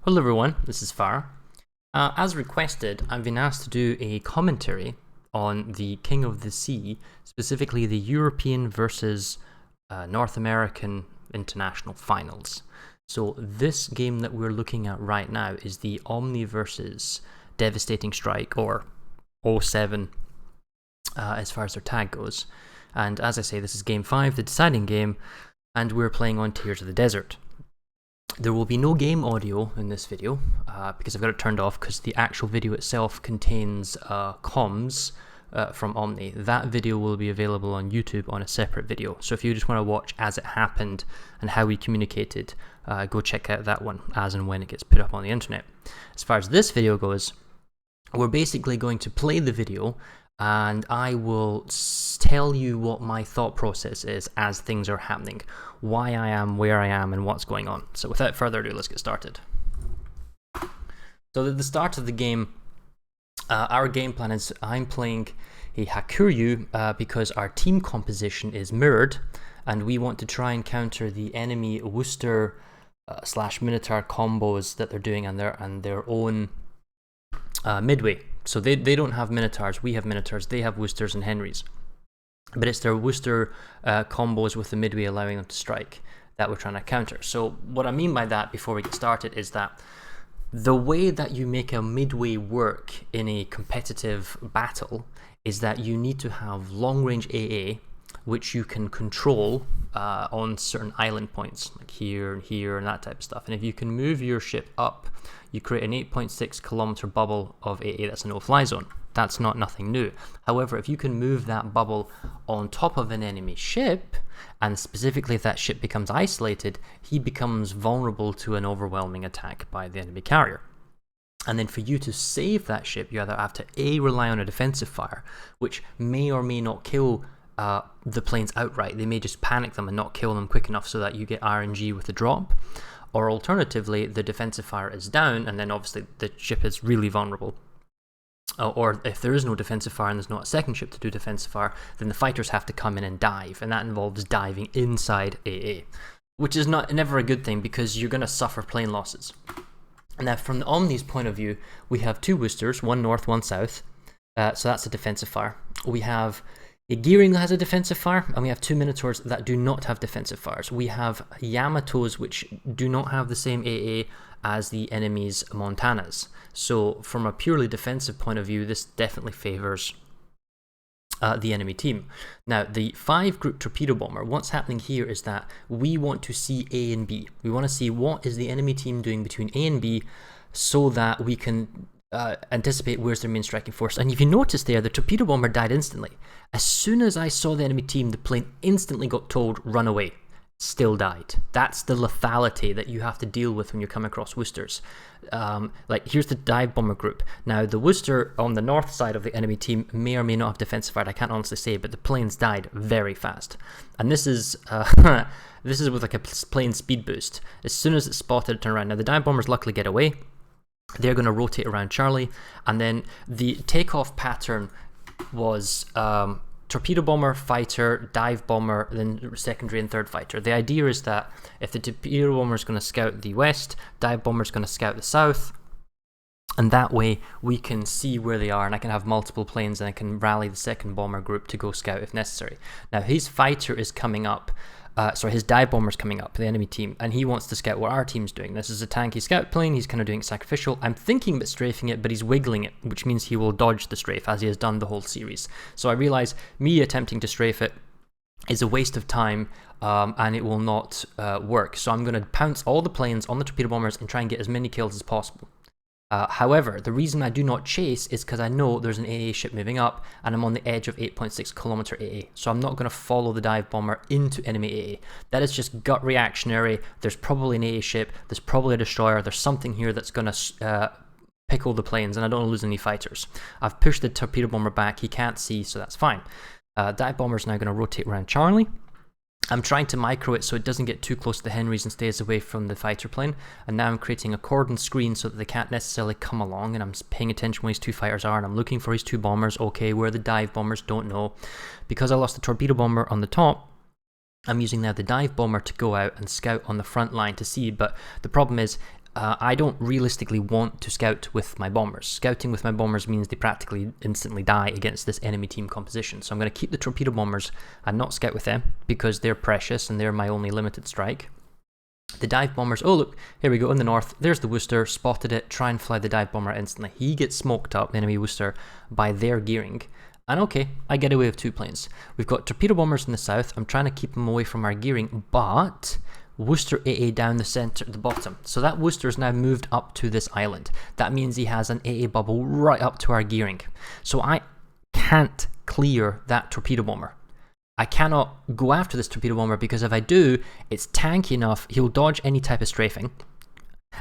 Hello everyone, this is Fara. As requested, I've been asked to do a commentary on the King of the Sea, specifically the European versus North American international finals. So this game that we're looking at right now is the OMNI versus Devastating Strike, or O7 as far as their tag goes. And as I say, this is Game 5, the deciding game, and we're playing on Tears of the Desert. There will be no game audio in this video because I've got it turned off because the actual video itself contains comms from OMNI. That video will be available on YouTube on a separate video. So if you just want to watch as it happened and how we communicated, go check out that one as and when it gets put up on the internet. As far as this video goes, we're basically going to play the video and I will tell you what my thought process is as things are happening, why I am where I am and what's going on. So without further ado, let's get started. So at the start of the game, our game plan is I'm playing a Hakuryu because our team composition is mirrored and we want to try and counter the enemy Worcester slash Minotaur combos that they're doing on their own midway. So they don't have Minotaurs, we have Minotaurs, they have Worcesters and Henrys. But it's their Worcester combos with the midway allowing them to strike that we're trying to counter. So what I mean by that before we get started is that the way that you make a midway work in a competitive battle is that you need to have long range AA, which you can control on certain island points, like here and here and that type of stuff. And if you can move your ship up, you create an 8.6 kilometer bubble of AA that's a no-fly zone. That's not nothing new. However, if you can move that bubble on top of an enemy ship, and specifically if that ship becomes isolated, he becomes vulnerable to an overwhelming attack by the enemy carrier. And then for you to save that ship, you either have to A, rely on a defensive fire, which may or may not kill the planes outright. They may just panic them and not kill them quick enough so that you get RNG with the drop. Or alternatively, the defensive fire is down and then obviously the ship is really vulnerable. Or if there is no defensive fire and there's not a second ship to do defensive fire, then the fighters have to come in and dive, and that involves diving inside AA, which is never a good thing because you're going to suffer plane losses. And now from the OMNI's point of view, we have two Worcesters, one north, one south, so that's a defensive fire. We have a Gearing that has a defensive fire, and we have two Minotaurs that do not have defensive fires. We have Yamatos which do not have the same AA as the enemy's Montanas. So from a purely defensive point of view, this definitely favors the enemy team. Now, the 5-group torpedo bomber, what's happening here is that we want to see A and B. We want to see what is the enemy team doing between A and B so that we can anticipate where's their main striking force. And if you notice there, the torpedo bomber died instantly. As soon as I saw the enemy team, the plane instantly got told, run away. Still died. That's the lethality that you have to deal with when you come across Worcesters. Like, here's the dive bomber group. Now, the Worcester on the north side of the enemy team may or may not have defensive fire. I can't honestly say, but the planes died very fast. And this is this is with like a plane speed boost. As soon as it's spotted, turn around. Now, the dive bombers luckily get away. They're going to rotate around Charlie, and then the takeoff pattern was torpedo bomber, fighter, dive bomber, then secondary and third fighter. The idea is that if the torpedo bomber is going to scout the west, dive bomber is going to scout the south, and that way we can see where they are, and I can have multiple planes and I can rally the second bomber group to go scout if necessary. Now his fighter is coming up, his dive bomber's coming up, the enemy team, and he wants to scout what our team's doing. This is a tanky scout plane, he's kind of doing it sacrificial. I'm thinking about strafing it, but he's wiggling it, which means he will dodge the strafe, as he has done the whole series. So I realize me attempting to strafe it is a waste of time, and it will not work. So I'm going to pounce all the planes on the torpedo bombers and try and get as many kills as possible. However, the reason I do not chase is because I know there's an AA ship moving up and I'm on the edge of 8.6 kilometer AA. So I'm not going to follow the dive bomber into enemy AA. That is just gut reactionary. There's probably an AA ship, there's probably a destroyer, there's something here that's going to pickle the planes, and I don't want to lose any fighters. I've pushed the torpedo bomber back, he can't see, so that's fine. Dive bomber is now going to rotate around Charlie. I'm trying to micro it so it doesn't get too close to the Henrys and stays away from the fighter plane. And now I'm creating a cordon screen so that they can't necessarily come along. And I'm paying attention where his two fighters are. And I'm looking for his two bombers. Okay, where are the dive bombers? Don't know. Because I lost the torpedo bomber on the top, I'm using now the dive bomber to go out and scout on the front line to see. But the problem is, I don't realistically want to scout with my bombers. Scouting with my bombers means they practically instantly die against this enemy team composition. So I'm going to keep the torpedo bombers and not scout with them because they're precious and they're my only limited strike. The dive bombers, oh look, here we go in the north. There's the Worcester, spotted it, try and fly the dive bomber instantly. He gets smoked up, the enemy Worcester, by their gearing. And okay, I get away with 2 planes. We've got torpedo bombers in the south. I'm trying to keep them away from our gearing, but Worcester AA down the center at the bottom. So that Worcester is now moved up to this island. That means he has an AA bubble right up to our gearing. So I can't clear that torpedo bomber. I cannot go after this torpedo bomber because if I do, it's tanky enough, he'll dodge any type of strafing,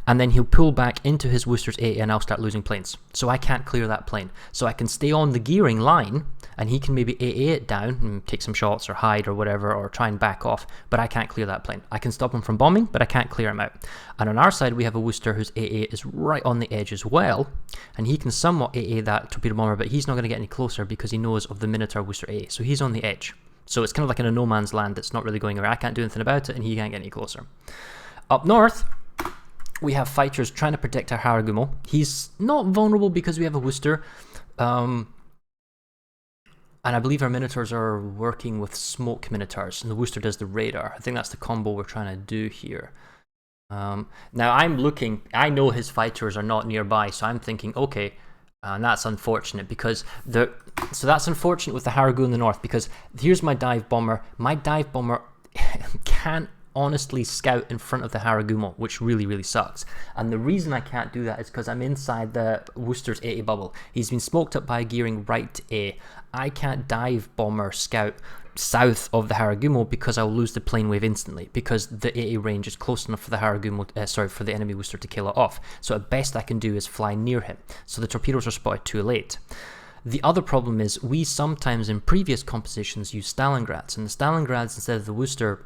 and then he'll pull back into his Worcester's AA and I'll start losing planes. So I can't clear that plane. So I can stay on the gearing line and he can maybe AA it down and take some shots or hide or whatever or try and back off, but I can't clear that plane. I can stop him from bombing, but I can't clear him out. And on our side, we have a Worcester whose AA is right on the edge as well, and he can somewhat AA that torpedo bomber, but he's not going to get any closer because he knows of the Minotaur Worcester AA. So he's on the edge. So it's kind of like in a no man's land that's not really going away. I can't do anything about it and he can't get any closer. Up north, we have fighters trying to protect our Haragumo. He's not vulnerable because we have a Worcester. And I believe our Minotaurs are working with smoke Minotaurs, and the Worcester does the radar. I think that's the combo we're trying to do here. Now I'm looking, I know his fighters are not nearby, so I'm thinking, okay, and that's unfortunate because so that's unfortunate with the Haragu in the north because here's my dive bomber. My dive bomber can't honestly scout in front of the Haragumo, which really, really sucks. And the reason I can't do that is because I'm inside the Worcester's AA bubble. He's been smoked up by a gearing right to A. I can't dive bomber scout south of the Haragumo because I'll lose the plane wave instantly because the AA range is close enough for the Haragumo, for the enemy Worcester to kill it off. So at best I can do is fly near him. So the torpedoes are spotted too late. The other problem is we sometimes in previous compositions use Stalingrads, and the Stalingrads instead of the Worcester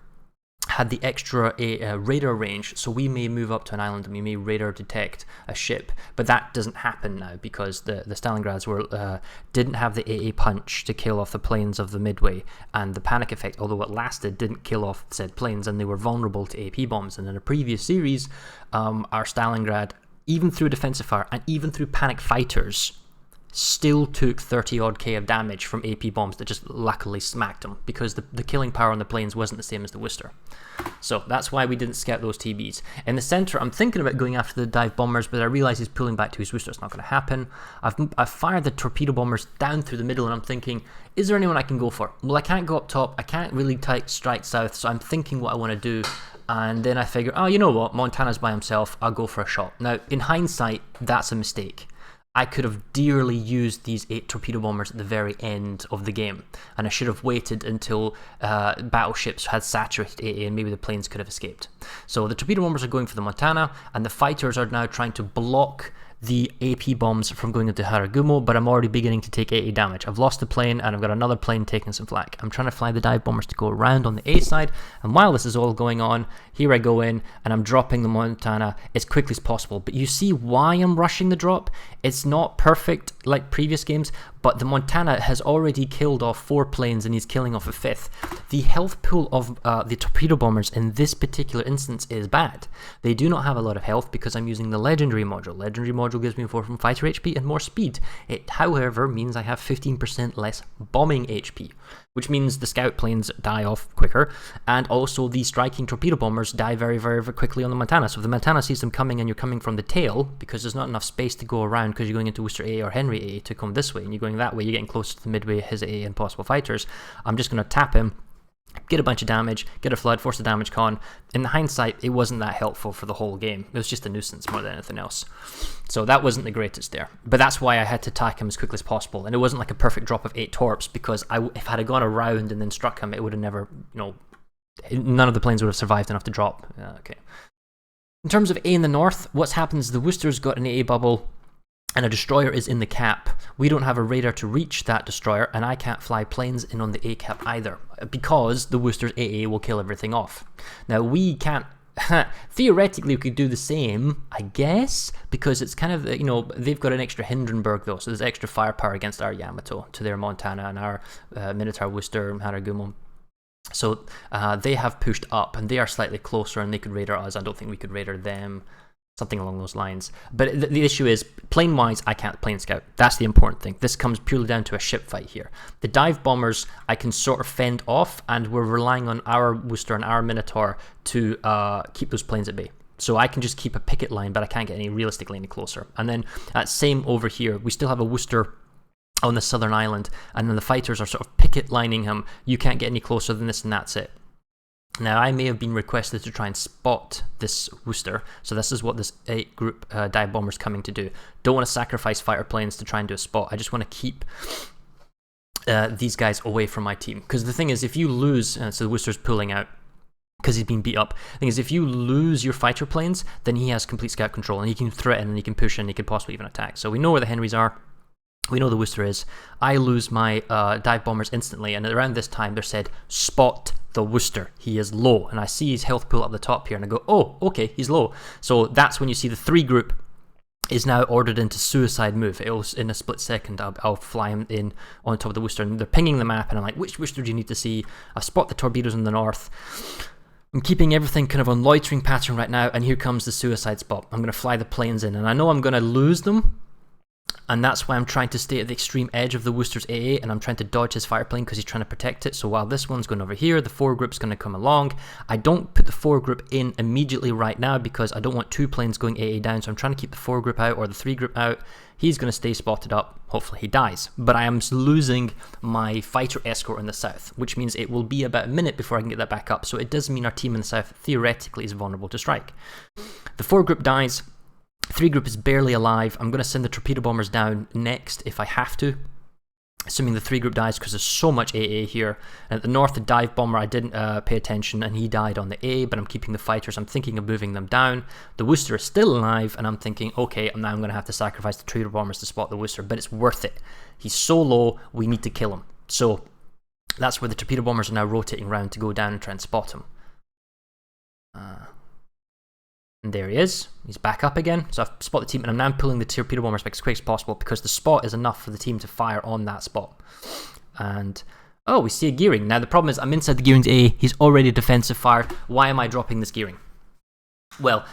had the extra radar range, so we may move up to an island and we may radar detect a ship, but that doesn't happen now because the Stalingrads didn't have the AA punch to kill off the planes of the Midway, and the panic effect, although it lasted, didn't kill off said planes, and they were vulnerable to AP bombs. And in a previous series, our Stalingrad, even through defensive fire and even through panic fighters, still took 30 odd K of damage from AP bombs that just luckily smacked them because the killing power on the planes wasn't the same as the Worcester. So that's why we didn't scout those TBs. In the center, I'm thinking about going after the dive bombers, but I realize he's pulling back to his Worcester. It's not going to happen. I've fired the torpedo bombers down through the middle, and I'm thinking, is there anyone I can go for? Well, I can't go up top. I can't really strike south, so I'm thinking what I want to do. And then I figure, oh, you know what? Montana's by himself. I'll go for a shot. Now, in hindsight, that's a mistake. I could have dearly used these 8 torpedo bombers at the very end of the game, and I should have waited until battleships had saturated AA and maybe the planes could have escaped. So the torpedo bombers are going for the Montana, and the fighters are now trying to block the AP bombs from going into Haragumo, but I'm already beginning to take AA damage. I've lost a plane and I've got another plane taking some flak. I'm trying to fly the dive bombers to go around on the A side, and while this is all going on, here I go in and I'm dropping the Montana as quickly as possible. But you see why I'm rushing the drop? It's not perfect like previous games, but the Montana has already killed off 4 planes and he's killing off a 5th. The health pool of the torpedo bombers in this particular instance is bad. They do not have a lot of health because I'm using the legendary module. Legendary module gives me 4 from fighter HP and more speed. It, however, means I have 15% less bombing HP, which means the scout planes die off quicker, and also the striking torpedo bombers die very, very, very quickly on the Montana. So if the Montana sees them coming and you're coming from the tail, because there's not enough space to go around because you're going into Worcester A or Henry A to come this way, and you're going that way, you're getting closer to the Midway, his A, and possible fighters, I'm just going to tap him, get a bunch of damage, get a flood, force the damage con. In hindsight, it wasn't that helpful for the whole game. It was just a nuisance more than anything else. So that wasn't the greatest there. But that's why I had to attack him as quickly as possible. And it wasn't like a perfect drop of 8 torps, because if I had gone around and then struck him, it would have never, none of the planes would have survived enough to drop. Okay. In terms of A in the north, what's happened is the Worcester's got an AA bubble, and a destroyer is in the cap. We don't have a radar to reach that destroyer, and I can't fly planes in on the A cap either, because the Worcester's AA will kill everything off. Now, we can't... Theoretically, we could do the same, I guess, because it's kind of, they've got an extra Hindenburg, though, so there's extra firepower against our Yamato to their Montana and our Minotaur, Worcester, and Haragumo. So they have pushed up, and they are slightly closer, and they could radar us. I don't think we could radar them. Something along those lines. But the issue is, plane-wise, I can't plane scout. That's the important thing. This comes purely down to a ship fight here. The dive bombers, I can sort of fend off, and we're relying on our Worcester and our Minotaur to keep those planes at bay. So I can just keep a picket line, but I can't get realistically any closer. And then, same over here. We still have a Worcester on the southern island, and then the fighters are sort of picket lining him. You can't get any closer than this, and that's it. Now, I may have been requested to try and spot this Worcester, so this is what this 8 group dive bomber is coming to do. Don't want to sacrifice fighter planes to try and do a spot. I just want to keep these guys away from my team. Because the thing is, if you lose, so the Worcester's pulling out because he's been beat up. The thing is, if you lose your fighter planes, then he has complete scout control, and he can threaten, and he can push, and he can possibly even attack. So we know where the Henrys are. We know the Worcester is. I lose my dive bombers instantly, and around this time they're said, spot the Worcester. He is low. And I see his health pool up the top here, and I go, oh, okay, he's low. So that's when you see the 3 group is now ordered into suicide move. It'll, in a split second, I'll fly him in on top of the Worcester, and they're pinging the map, and I'm like, which Worcester do you need to see? I spot the torpedoes in the north. I'm keeping everything kind of on loitering pattern right now, and here comes the suicide spot. I'm going to fly the planes in, and I know I'm going to lose them, and that's why I'm trying to stay at the extreme edge of the Worcester's AA, and I'm trying to dodge his fire plane because he's trying to protect it. So while this one's going over here, the 4 group's going to come along. I don't put the 4 group in immediately right now because I don't want 2 planes going AA down, so I'm trying to keep the 4 group out or the 3 group out. He's going to stay spotted up. Hopefully he dies. But I am losing my fighter escort in the south, which means it will be about a minute before I can get that back up. So it does mean our team in the south theoretically is vulnerable to strike. The 4 group dies. 3 group is barely alive. I'm going to send the torpedo bombers down next if I have to, assuming the 3 group dies because there's so much AA here. And at the north, the dive bomber, I didn't pay attention, and he died on the A, but I'm keeping the fighters. I'm thinking of moving them down. The Worcester is still alive, and I'm thinking, okay, now I'm going to have to sacrifice the torpedo bombers to spot the Worcester, but it's worth it. He's so low, we need to kill him. So that's where the torpedo bombers are now rotating around to go down and try and spot him. And there he is. He's back up again. So I've spotted the team, and I'm now pulling the torpedo bombers back as quick as possible because the spot is enough for the team to fire on that spot. And, oh, we see a gearing. Now, the problem is I'm inside the gearing's A. He's already defensive fired. Why am I dropping this gearing? Well,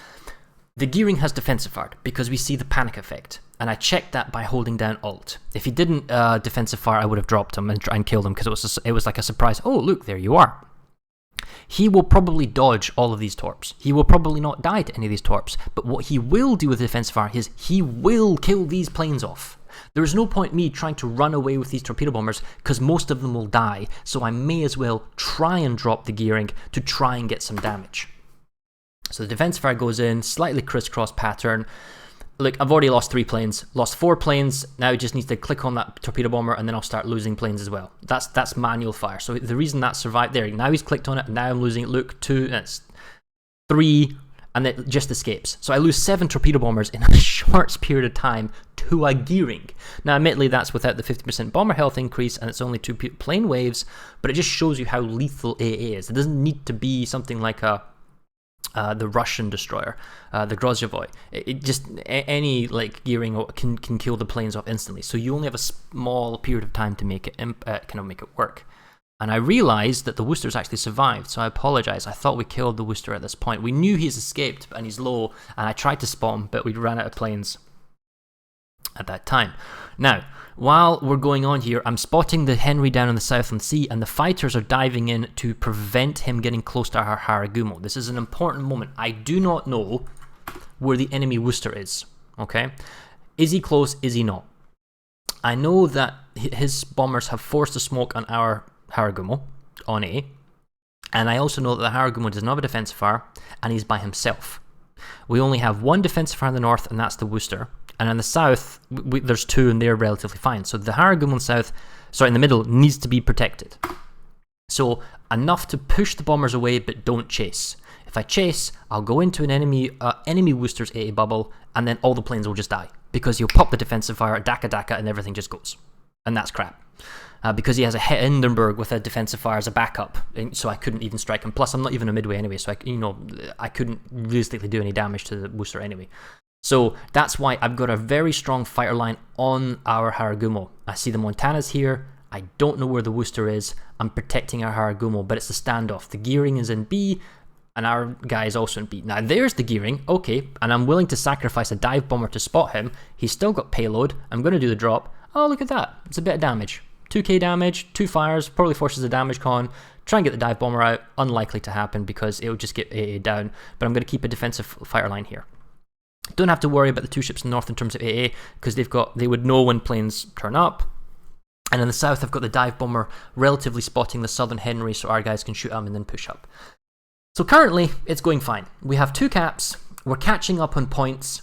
the gearing has defensive fired because we see the panic effect. And I checked that by holding down Alt. If he didn't defensive fire, I would have dropped him and killed him because it was like a surprise. Oh, look, there you are. He will probably dodge all of these torps. He will probably not die to any of these torps. But what he will do with the defensive fire is he will kill these planes off. There is no point me trying to run away with these torpedo bombers because most of them will die. So I may as well try and drop the gearing to try and get some damage. So the defensive fire goes in, slightly crisscross pattern. Look, I've already lost 3 planes, lost 4 planes. Now it just needs to click on that torpedo bomber, and then I'll start losing planes as well. That's manual fire. So the reason that survived there, now he's clicked on it, and now I'm losing it. Look, 2, that's 3, and it just escapes. So I lose 7 torpedo bombers in a short period of time to a gearing. Now, admittedly, that's without the 50% bomber health increase, and it's only 2 plane waves, but it just shows you how lethal AA is. It doesn't need to be something like the Russian destroyer, the Grozhevoy. It just, any like gearing can kill the planes off instantly. So you only have a small period of time to make it kind of make it work. And I realized that the Worcester's actually survived, so I apologize. I thought we killed the Worcester at this point. We knew he's escaped and he's low, and I tried to spot him, but we ran out of planes at that time. Now, while we're going on here, I'm spotting the Henry down in the Southland Sea, and the fighters are diving in to prevent him getting close to our Haragumo. This is an important moment. I do not know where the enemy Worcester is, okay? Is he close? Is he not? I know that his bombers have forced a smoke on our Haragumo, on A, and I also know that the Haragumo does not have a defensive fire, and he's by himself. We only have 1 defensive fire in the north, and that's the Worcester. And in the south, there's 2, and they're relatively fine. So the Haragumo in the south, sorry, in the middle, needs to be protected. So enough to push the bombers away, but don't chase. If I chase, I'll go into an enemy Worcester's AA bubble, and then all the planes will just die. Because he'll pop the defensive fire, Daka, and everything just goes. And that's crap. Because he has a Hindenburg with a defensive fire as a backup, so I couldn't even strike him. Plus, I'm not even a midway anyway, so I couldn't realistically do any damage to the Worcester anyway. So that's why I've got a very strong fighter line on our Haragumo. I see the Montanas here. I don't know where the Worcester is. I'm protecting our Haragumo, but it's a standoff. The gearing is in B. and our guy is also in B. Now there's the gearing, okay, and I'm willing to sacrifice a dive bomber to spot him. He's still got payload. I'm going to do the drop. Oh, look at that. It's a bit of damage. 2k damage, 2 fires, probably forces a damage con. Try and get the dive bomber out. Unlikely to happen because it will just get AA down, but I'm going to keep a defensive fighter line here. Don't have to worry about the 2 ships in the north in terms of AA because they would know when planes turn up. And in the south, I've got the dive bomber relatively spotting the southern Henry so our guys can shoot them and then push up. So currently, it's going fine. We have 2 caps, we're catching up on points,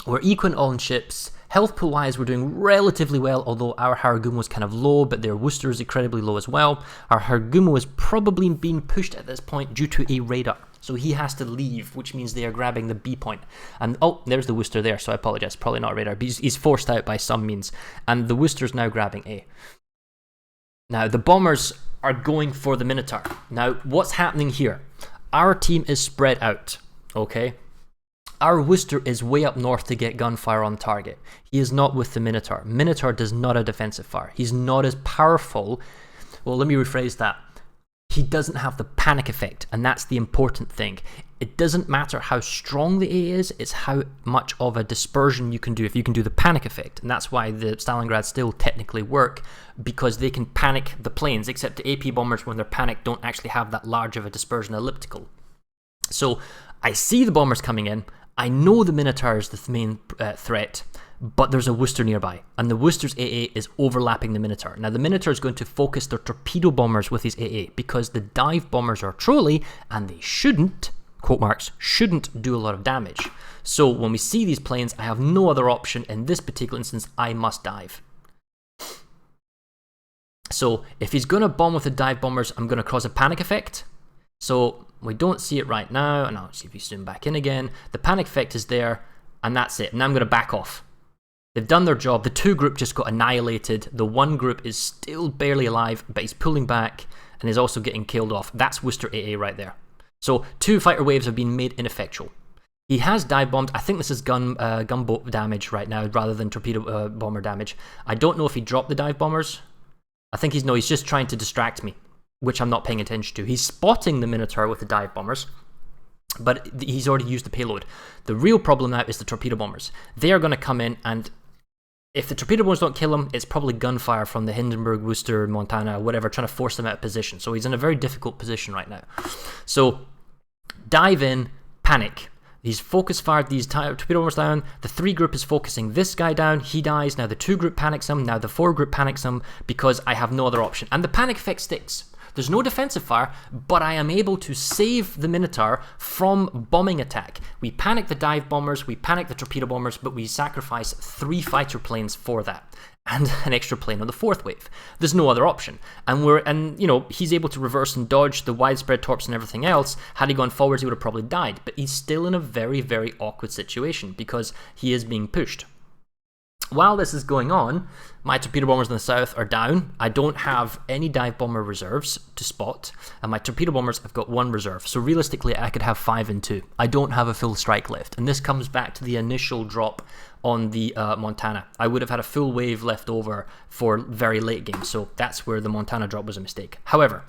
we're equal all in ships. Health pool wise, we're doing relatively well, although our Haragumo is kind of low, but their Worcester is incredibly low as well. Our Haragumo is probably being pushed at this point due to a radar. So he has to leave, which means they are grabbing the B point. And oh, there's the Worcester there, so I apologize, probably not a radar, but he's forced out by some means. And the Worcester is now grabbing A. Now, the bombers are going for the Minotaur. Now, what's happening here? Our team is spread out, okay? Our Worcester is way up north to get gunfire on target. He is not with the Minotaur. Minotaur does not have defensive fire. He's not as powerful. Well, let me rephrase that. He doesn't have the panic effect, and that's the important thing. It doesn't matter how strong the A is, it's how much of a dispersion you can do if you can do the panic effect. And that's why the Stalingrad still technically work, because they can panic the planes, except the AP bombers, when they're panicked, don't actually have that large of a dispersion elliptical. So I see the bombers coming in. I know the Minotaur is the main threat, but there's a Worcester nearby, and the Worcester's AA is overlapping the Minotaur. Now, the Minotaur is going to focus their torpedo bombers with his AA, because the dive bombers are trolly, and they shouldn't, quote marks, shouldn't do a lot of damage. So when we see these planes, I have no other option. In this particular instance, I must dive. So if he's going to bomb with the dive bombers, I'm going to cause a panic effect. So we don't see it right now, and I'll see if we zoom back in again. The panic effect is there, and that's it. Now I'm going to back off. They've done their job. The 2 group just got annihilated. The 1 group is still barely alive, but he's pulling back, and is also getting killed off. That's Worcester AA right there. So 2 fighter waves have been made ineffectual. He has dive bombed. I think this is gunboat damage right now, rather than torpedo bomber damage. I don't know if he dropped the dive bombers. I think he's just trying to distract me, which I'm not paying attention to. He's spotting the Minotaur with the dive bombers, but he's already used the payload. The real problem now is the torpedo bombers. They are going to come in, and if the torpedo bombers don't kill him, it's probably gunfire from the Hindenburg, Worcester, Montana, whatever, trying to force them out of position. So he's in a very difficult position right now. So dive in, panic. He's focus fired these torpedo bombers down. The 3 group is focusing this guy down. He dies. Now the 2 group panics him. Now the 4 group panics him, because I have no other option. And the panic effect sticks. There's no defensive fire, but I am able to save the Minotaur from bombing attack. We panic the dive bombers, we panic the torpedo bombers, but we sacrifice 3 fighter planes for that, and an extra plane on the 4th wave. There's no other option. And you know, he's able to reverse and dodge the widespread torps and everything else. Had he gone forwards, he would have probably died. But he's still in a very, very awkward situation because he is being pushed. While this is going on, my torpedo bombers in the south are down. I don't have any dive bomber reserves to spot, and my torpedo bombers have got 1 reserve. So realistically, I could have 5 and 2. I don't have a full strike left, and this comes back to the initial drop on the Montana. I would have had a full wave left over for very late game, so that's where the Montana drop was a mistake. However,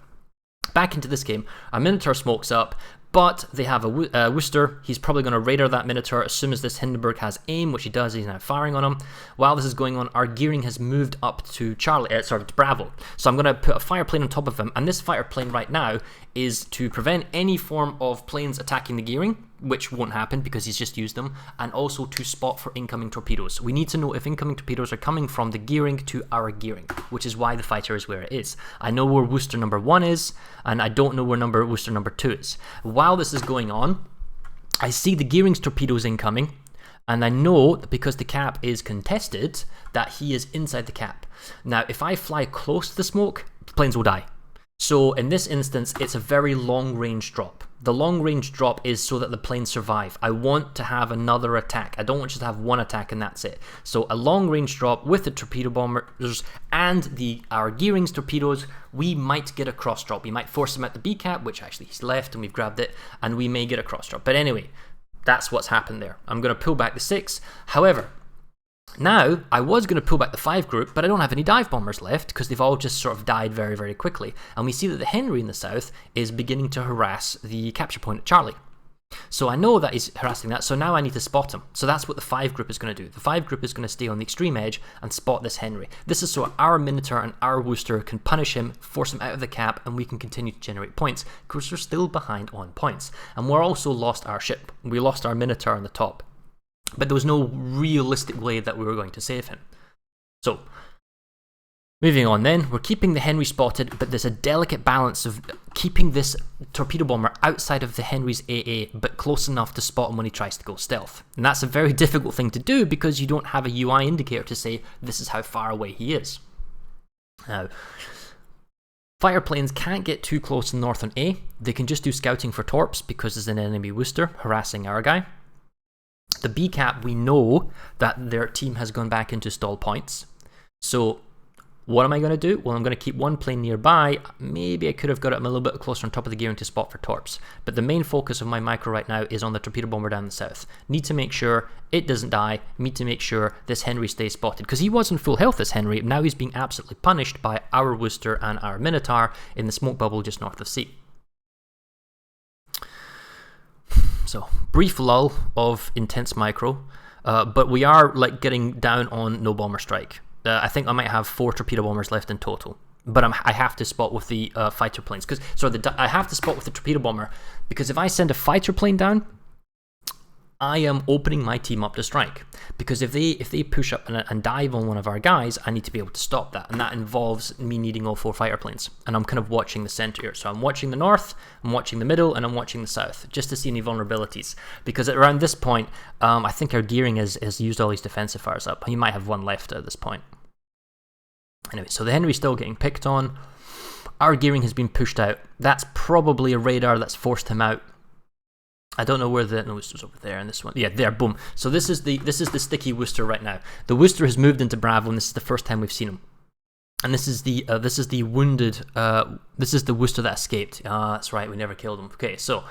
back into this game, a Minotaur smokes up, but they have a Worcester. He's probably going to radar that Minotaur as soon as this Hindenburg has aim, which he does. He's now firing on him. While this is going on, our gearing has moved up to to Bravo. So I'm going to put a fire plane on top of him, and this fire plane right now is to prevent any form of planes attacking the gearing, which won't happen because he's just used them, and also to spot for incoming torpedoes. We need to know if incoming torpedoes are coming from the gearing to our gearing, which is why the fighter is where it is. I know where Worcester number 1 is, and I don't know where Worcester number 2 is. While this is going on, I see the gearing's torpedoes incoming, and I know that because the cap is contested, that he is inside the cap. Now, if I fly close to the smoke, planes will die. So in this instance, it's a very long range drop. The long range drop is so that the planes survive. I want to have another attack. I don't want just to have 1 attack and that's it. So a long range drop with the torpedo bombers and our gearing's torpedoes, we might get a cross drop. We might force him at the B cap, which actually he's left and we've grabbed it, and we may get a cross drop. But anyway, that's what's happened there. I'm going to pull back the 6. However, Now, I was going to pull back the 5 group, but I don't have any dive bombers left because they've all just sort of died very, very quickly. And we see that the Henry in the south is beginning to harass the capture point at Charlie. So I know that he's harassing that, so now I need to spot him. So that's what the 5 group is going to do. The 5 group is going to stay on the extreme edge and spot this Henry. This is so our Minotaur and our Worcester can punish him, force him out of the cap, and we can continue to generate points, because we're still behind on points. And we're also lost our ship. We lost our Minotaur on the top. But there was no realistic way that we were going to save him. So, moving on then, we're keeping the Henry spotted, but there's a delicate balance of keeping this torpedo bomber outside of the Henry's AA, but close enough to spot him when he tries to go stealth. And that's a very difficult thing to do because you don't have a UI indicator to say this is how far away he is. Now, fighter planes can't get too close north on A. They can just do scouting for torps because there's an enemy Worcester harassing our guy. The B cap, we know that their team has gone back into stall points. So what am I going to do? Well, I'm going to keep one plane nearby. Maybe I could have got it a little bit closer on top of the gearing to spot for torps. But the main focus of my micro right now is on the torpedo bomber down the south. Need to make sure it doesn't die. Need to make sure this Henry stays spotted. Because he was in full health, this Henry. Now he's being absolutely punished by our Worcester and our Minotaur in the smoke bubble just north of C. So, brief lull of intense micro. But we are like getting down on no bomber strike. I think I might have 4 torpedo bombers left in total, but I have to spot with the fighter planes I have to spot with the torpedo bomber because if I send a fighter plane down, I am opening my team up to strike. Because if they push up and dive on one of our guys, I need to be able to stop that, and that involves me needing all 4 fighter planes. And I'm kind of watching the center here, so I'm watching the north, I'm watching the middle, and I'm watching the south just to see any vulnerabilities. Because around this point, I think our gearing has used all his defensive fires up. He might have one left at this point. Anyway, so the Henry's still getting picked on. Our gearing has been pushed out. That's probably a radar that's forced him out. I don't know where no, this was over there, and this one, yeah, there, boom. So this is the sticky Worcester right now. The Worcester has moved into Bravo, and this is the first time we've seen him. And this is the wounded. This is the Worcester that escaped. That's right, we never killed him. Okay, so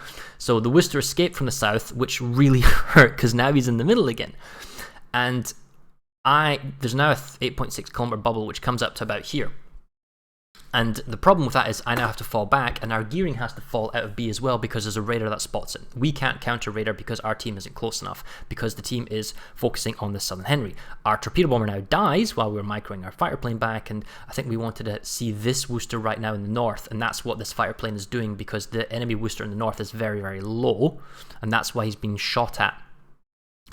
the Worcester escaped from the south, which really hurt because now he's in the middle again, and there's now a 8.6 kilometer bubble which comes up to about here. And the problem with that is I now have to fall back, and our gearing has to fall out of B as well because there's a radar that spots it. We can't counter radar because our team isn't close enough, because the team is focusing on the Southern Henry. Our torpedo bomber now dies while we're microing our fighter plane back, and I think we wanted to see this Worcester right now in the north, and that's what this fighter plane is doing because the enemy Worcester in the north is very, very low, and that's why he's being shot at.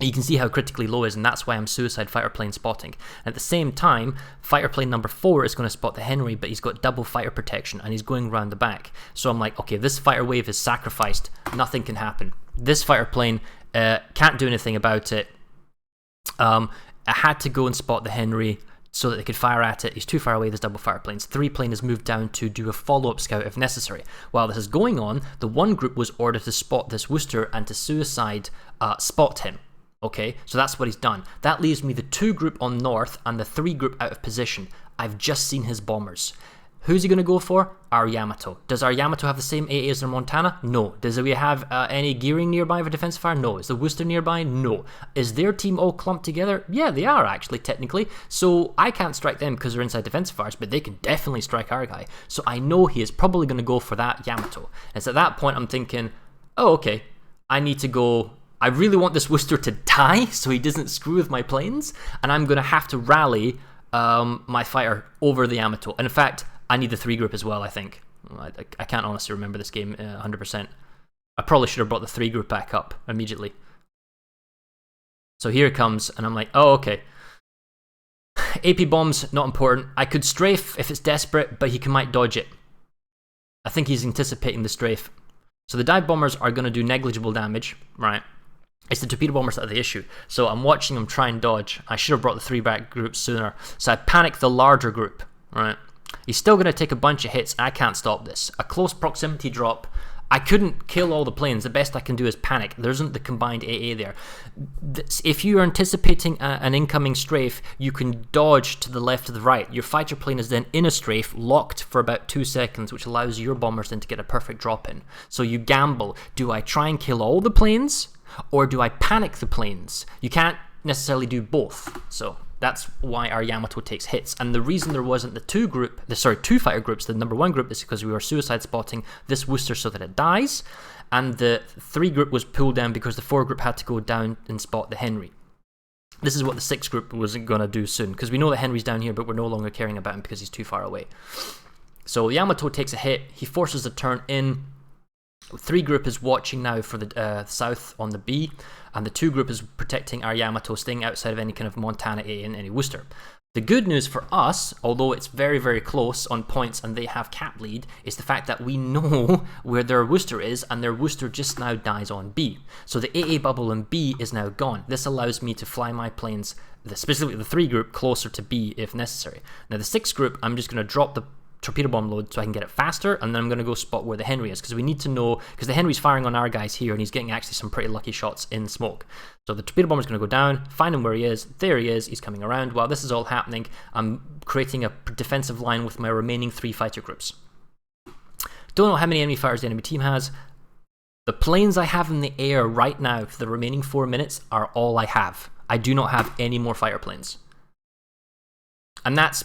You can see how critically low is, and that's why I'm suicide fighter plane spotting. At the same time, fighter plane number 4 is going to spot the Henry, but he's got double fighter protection, and he's going around the back. So I'm like, okay, this fighter wave is sacrificed. Nothing can happen. This fighter plane can't do anything about it. I had to go and spot the Henry so that they could fire at it. He's too far away, there's double fire planes. 3 plane has moved down to do a follow-up scout if necessary. While this is going on, the 1 group was ordered to spot this Worcester and to suicide spot him. Okay, so that's what he's done. That leaves me the 2 group on north and the 3 group out of position. I've just seen his bombers. Who's he going to go for? Our Yamato. Does our Yamato have the same AA as their Montana? No. Does we have any gearing nearby for defensive fire? No. Is the Worcester nearby? No. Is their team all clumped together? Yeah, they are actually, technically. So I can't strike them because they're inside defensive fires, but they can definitely strike our guy. So I know he is probably going to go for that Yamato. And it's at that point I'm thinking, oh, okay, I need to go. I really want this Worcester to die so he doesn't screw with my planes, and I'm going to have to rally my fighter over the Yamato. And in fact, I need the 3 group as well, I think. I can't honestly remember this game 100%. I probably should have brought the 3 group back up immediately. So here it comes, and I'm like, oh, okay. AP bombs, not important. I could strafe if it's desperate, but he might dodge it. I think he's anticipating the strafe. So the dive bombers are going to do negligible damage, right? It's the torpedo bombers that are the issue. So I'm watching him try and dodge. I should have brought the 3 back groups sooner. So I panic the larger group, right? He's still going to take a bunch of hits. I can't stop this. A close proximity drop. I couldn't kill all the planes. The best I can do is panic. There isn't the combined AA there. If you are anticipating an incoming strafe, you can dodge to the left to the right. Your fighter plane is then in a strafe, locked for about 2 seconds, which allows your bombers then to get a perfect drop in. So you gamble. Do I try and kill all the planes, or do I panic the planes? You can't necessarily do both. So that's why our Yamato takes hits. And the reason there wasn't the two fighter groups, the number 1 group, is because we were suicide spotting this Worcester so that it dies. And the 3 group was pulled down because the 4 group had to go down and spot the Henry. This is what the 6 group wasn't going to do soon, because we know that Henry's down here, but we're no longer caring about him because he's too far away. So Yamato takes a hit. He forces a turn in. 3 group is watching now for the south on the B, and the 2 group is protecting our Yamato, staying outside of any kind of Montana A and any Worcester. The good news for us, although it's very, very close on points and they have cap lead, is the fact that we know where their Worcester is, and their Worcester just now dies on B. So the AA bubble in B is now gone. This allows me to fly my planes, specifically the 3 group, closer to B if necessary. Now the 6 group, I'm just going to drop the torpedo bomb load so I can get it faster, and then I'm going to go spot where the Henry is, because we need to know, because the Henry's firing on our guys here and he's getting actually some pretty lucky shots in smoke. So the torpedo bomber is going to go down, find him where he is. There he is, he's coming around. While this is all happening, I'm creating a defensive line with my remaining 3 fighter groups. Don't know how many enemy fighters the enemy team has. The planes I have in the air right now for the remaining 4 minutes are all I have. I do not have any more fighter planes. And that's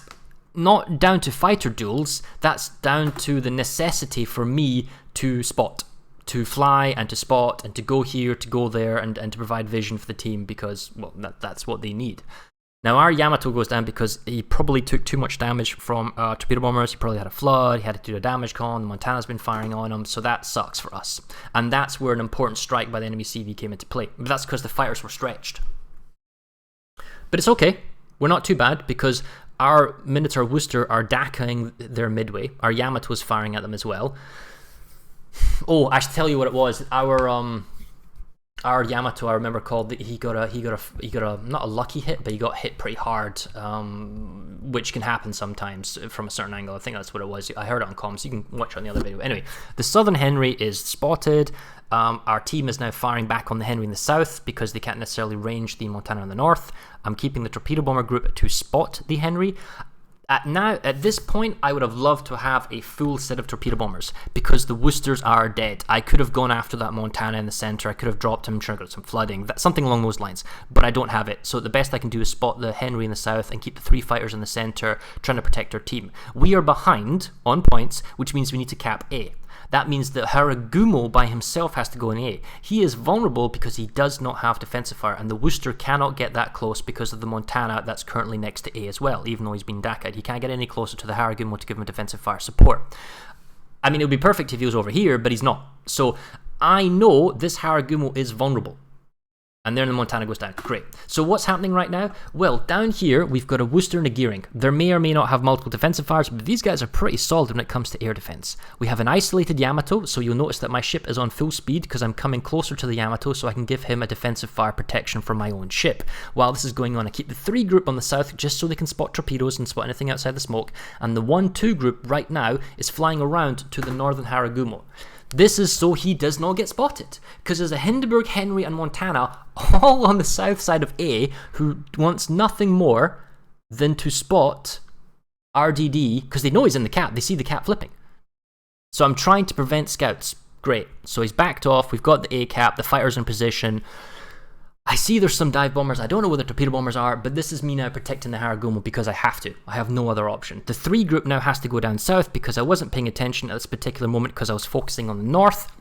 not down to fighter duels, that's down to the necessity for me to spot, to fly and to spot and to go here, to go there, and to provide vision for the team, because, well, that's what they need. Now our Yamato goes down because he probably took too much damage from torpedo bombers. He probably had a flood, he had to do a damage con, Montana's been firing on him, so that sucks for us. And that's where an important strike by the enemy CV came into play. But that's because the fighters were stretched. But it's okay, we're not too bad, because our Minotaur Worcester are DACAing their midway. Our Yamato is firing at them as well. Oh, I should tell you what it was. Our Yamato, I remember, he got a not a lucky hit, but he got hit pretty hard, which can happen sometimes from a certain angle. I think that's what it was. I heard it on comms. You can watch it on the other video. Anyway, the Southern Henry is spotted. Our team is now firing back on the Henry in the south because they can't necessarily range the Montana in the north. I'm keeping the torpedo bomber group to spot the Henry. At this point, I would have loved to have a full set of torpedo bombers because the Worcesters are dead. I could have gone after that Montana in the center. I could have dropped him, triggered some flooding, something along those lines. But I don't have it. So the best I can do is spot the Henry in the south and keep the 3 fighters in the center, trying to protect our team. We are behind on points, which means we need to cap A. That means that Haragumo by himself has to go in A. He is vulnerable because he does not have defensive fire, and the Worcester cannot get that close because of the Montana that's currently next to A as well, even though he's been DACA'd. He can't get any closer to the Haragumo to give him defensive fire support. I mean, it would be perfect if he was over here, but he's not. So I know this Haragumo is vulnerable. And then the Montana goes down. Great. So what's happening right now? Well, down here, we've got a Worcester and a Gearing. There may or may not have multiple defensive fires, but these guys are pretty solid when it comes to air defense. We have an isolated Yamato, so you'll notice that my ship is on full speed because I'm coming closer to the Yamato so I can give him a defensive fire protection for my own ship. While this is going on, I keep the 3 group on the south just so they can spot torpedoes and spot anything outside the smoke, and the 1-2 group right now is flying around to the northern Haragumo. This is so he does not get spotted, because there's a Hindenburg, Henry, and Montana all on the south side of A who wants nothing more than to spot RDD, because they know he's in the cap. They see the cap flipping. So I'm trying to prevent scouts. Great. So he's backed off. We've got the A cap. The fighter's in position. I see there's some dive bombers. I don't know where the torpedo bombers are, but this is me now protecting the Haragumo because I have to. I have no other option. The 3 group now has to go down south because I wasn't paying attention at this particular moment because I was focusing on the north.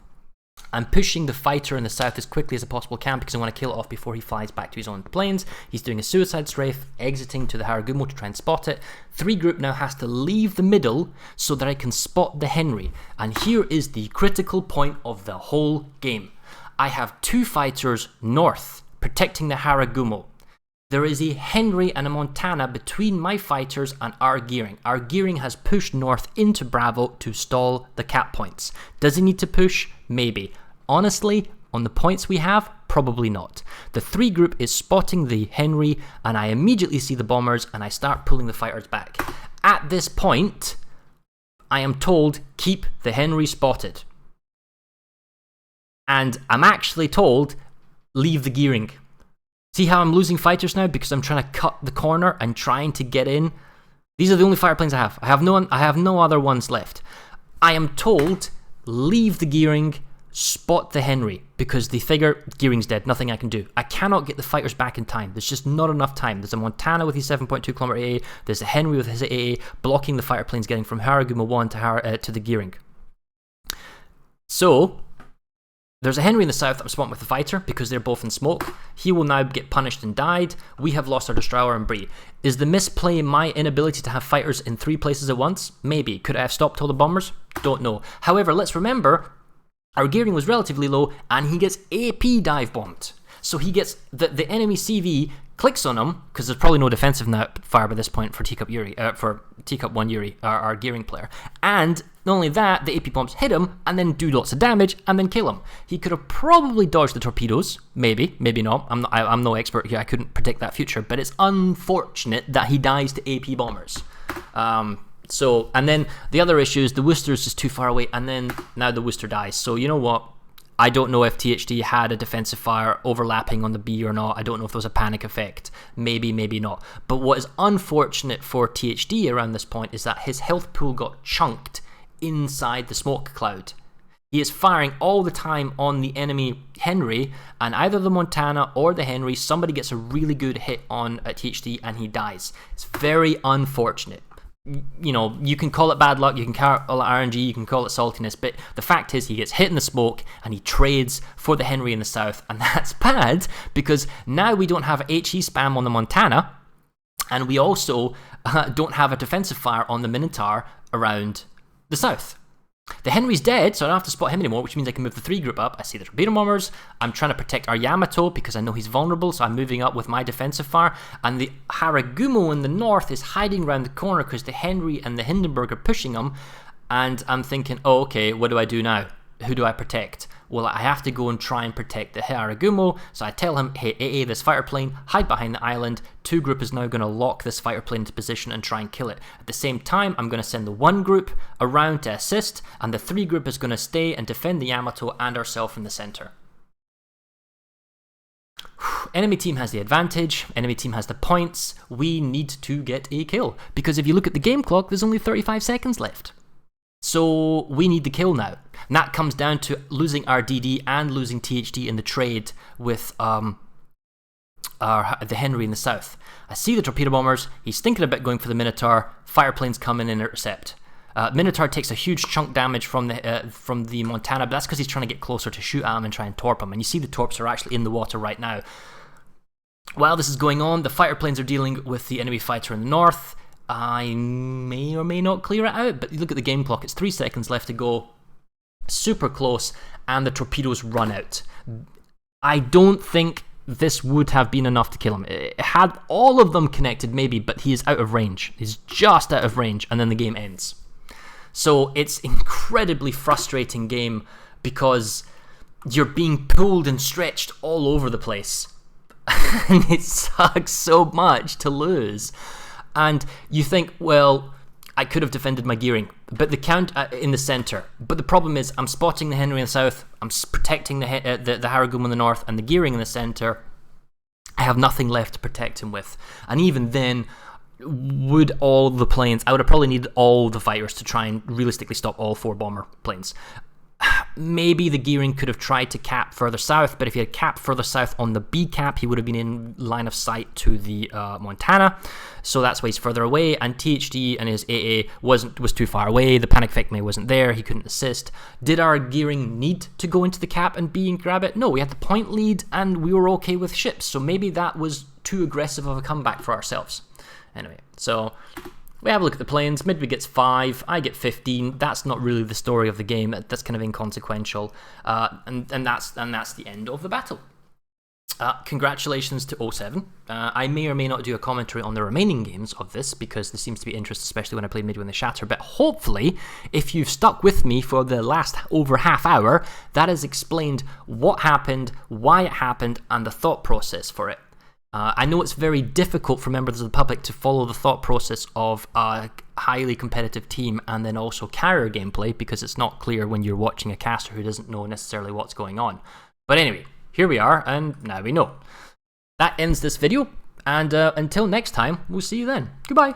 I'm pushing the fighter in the south as quickly as I possibly can because I want to kill it off before he flies back to his own planes. He's doing a suicide strafe, exiting to the Haragumo to try and spot it. 3 group now has to leave the middle so that I can spot the Henry. And here is the critical point of the whole game. I have 2 fighters north protecting the Haragumo. There is a Henry and a Montana between my fighters and our Gearing. Our Gearing has pushed north into Bravo to stall the cap points. Does he need to push? Maybe. Honestly, on the points we have, probably not. The 3 group is spotting the Henry, and I immediately see the bombers, and I start pulling the fighters back. At this point, I am told, keep the Henry spotted. And I'm actually told, leave the Gearing. See how I'm losing fighters now because I'm trying to cut the corner and trying to get in? These are the only fire planes I have. I have no other ones left. I am told, leave the Gearing, spot the Henry, because they figure gearing's dead, nothing I can do. I cannot get the fighters back in time. There's just not enough time. There's a Montana with his 7.2 kilometer AA, there's a Henry with his AA blocking the fighter planes getting from Haraguma 1 to the gearing. So there's a Henry in the south that I'm spotting with the fighter because they're both in smoke. He will now get punished and died. We have lost our destroyer and Bree. Is the misplay my inability to have fighters in 3 places at once? Maybe. Could I have stopped all the bombers? Don't know. However, let's remember, our gearing was relatively low and he gets AP dive bombed. So he gets, the enemy CV clicks on him, because there's probably no defensive fire by this point for Teacup Yuri, for Teacup 1 Yuri, our gearing player. And not only that, the AP bombs hit him and then do lots of damage and then kill him. He could have probably dodged the torpedoes, maybe not. I'm no expert here. I couldn't predict that future, but it's unfortunate that he dies to AP bombers. So, and then the other issue is the Worcester is just too far away, and then now the Worcester dies. So you know what? I don't know if THD had a defensive fire overlapping on the B or not. I don't know if there was a panic effect. Maybe, maybe not. But what is unfortunate for THD around this point is that his health pool got chunked inside the smoke cloud. He is firing all the time on the enemy Henry, and either the Montana or the Henry, somebody gets a really good hit on THD and he dies. It's very unfortunate. You know, you can call it bad luck, you can call it RNG, you can call it saltiness, but the fact is he gets hit in the smoke and he trades for the Henry in the south, and that's bad because now we don't have HE spam on the Montana, and we also don't have a defensive fire on the Minotaur around the south. The Henry's dead, so I don't have to spot him anymore, which means I can move the 3 group up. I see the torpedo bombers. I'm trying to protect our Yamato because I know he's vulnerable, so I'm moving up with my defensive fire. And the Haragumo in the north is hiding around the corner because the Henry and the Hindenburg are pushing him. And I'm thinking, oh, okay, what do I do now? Who do I protect? Well, I have to go and try and protect the Haragumo. So I tell him, hey, AA, this fighter plane, hide behind the island. 2 group is now going to lock this fighter plane into position and try and kill it. At the same time, I'm going to send the 1 group around to assist, and the 3 group is going to stay and defend the Yamato and ourselves in the center. Enemy team has the advantage, enemy team has the points. We need to get a kill, because if you look at the game clock, there's only 35 seconds left. So we need the kill now. And that comes down to losing our DD and losing THD in the trade with the Henry in the south. I see the torpedo bombers. He's thinking about going for the Minotaur. Fire planes come in and intercept. Minotaur takes a huge chunk damage from the Montana, but that's because he's trying to get closer to shoot at him and try and torp him. And you see the torps are actually in the water right now. While this is going on, the fighter planes are dealing with the enemy fighter in the north. I may or may not clear it out, but you look at the game clock, it's 3 seconds left to go. Super close, and the torpedoes run out. I don't think this would have been enough to kill him. It had all of them connected maybe, but he is out of range. He's just out of range, and then the game ends. So it's incredibly frustrating game because you're being pulled and stretched all over the place. And it sucks so much to lose. And you think, well, I could have defended my gearing, but the count in the center. But the problem is, I'm spotting the Henry in the south, I'm protecting the Haragumo in the north, and the gearing in the center. I have nothing left to protect him with. And even then, would all the planes, I would have probably needed all the fighters to try and realistically stop all 4 bomber planes. Maybe the gearing could have tried to cap further south, but if he had capped further south on the B cap, he would have been in line of sight to the Montana. So that's why he's further away, and THD and his AA was too far away. The panic effect wasn't there, he couldn't assist. Did our gearing need to go into the cap and B and grab it? No, we had the point lead and we were okay with ships, so maybe that was too aggressive of a comeback for ourselves. Anyway, so we have a look at the planes. Midway gets 5, I get 15. That's not really the story of the game. That's kind of inconsequential. And that's the end of the battle. Congratulations to 07. I may or may not do a commentary on the remaining games of this because there seems to be interest, especially when I play Midway and the Shatter. But hopefully, if you've stuck with me for the last over half hour, that has explained what happened, why it happened, and the thought process for it. I know it's very difficult for members of the public to follow the thought process of a highly competitive team and then also carrier gameplay because it's not clear when you're watching a caster who doesn't know necessarily what's going on. But anyway, here we are, and now we know. That ends this video, and until next time, we'll see you then. Goodbye.